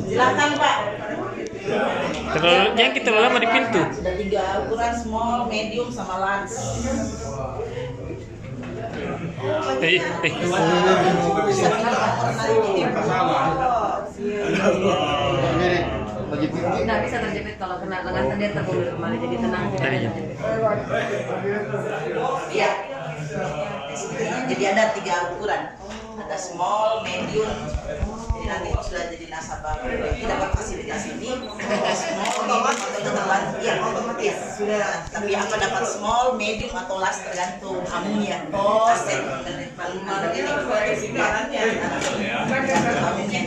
Silakan Pak. Jangan kita lama di pintu. Sudah 3 ukuran small, medium, sama large. Bisa Nggak bisa terjepit kalau kena lengan dia terbulur kembali jadi tenang. Iya. Jadi ada 3 ukuran. Ada small, medium. Jadi nanti sudah jadi nasabah dapat fasilitas ini. Small, medium atau terbantu. Iya, otomatis sudah. Tapi apa dapat small, medium atau large tergantung kamunya. Aset dari paling ini.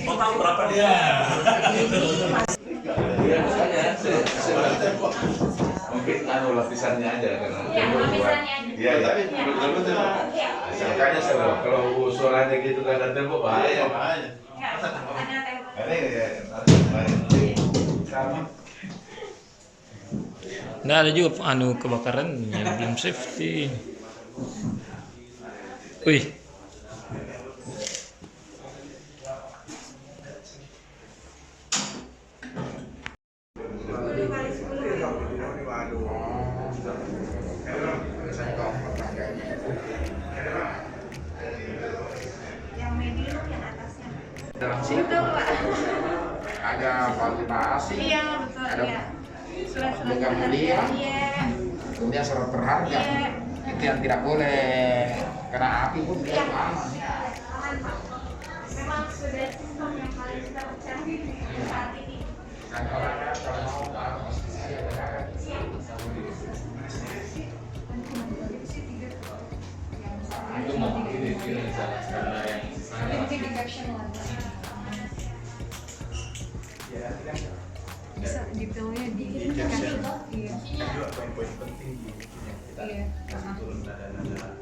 Total berapa dia? Mungkin lapisannya aja karena lapisannya aja. Iya, tapi betul-betul. Makanya saya kalau suaranya gitu kan ada tembok bahaya. Nggak ada juga kebakaran yang belum safety. Wih. Yang medium yang atasnya. Betul Pak. Ada validasi. Iya betul. Ada Iya. Surat-surat mulia. Iya. Kemudian surat berharga. Iya. Itu yang tidak boleh kena api pun dia aman. Aman Pak. Memang sudah sistem yang paling kita percaya saat ini. Itu mau ini karena yang Bisa detailnya dikasih. Iya. Poin-poin penting di kita turun nada-nada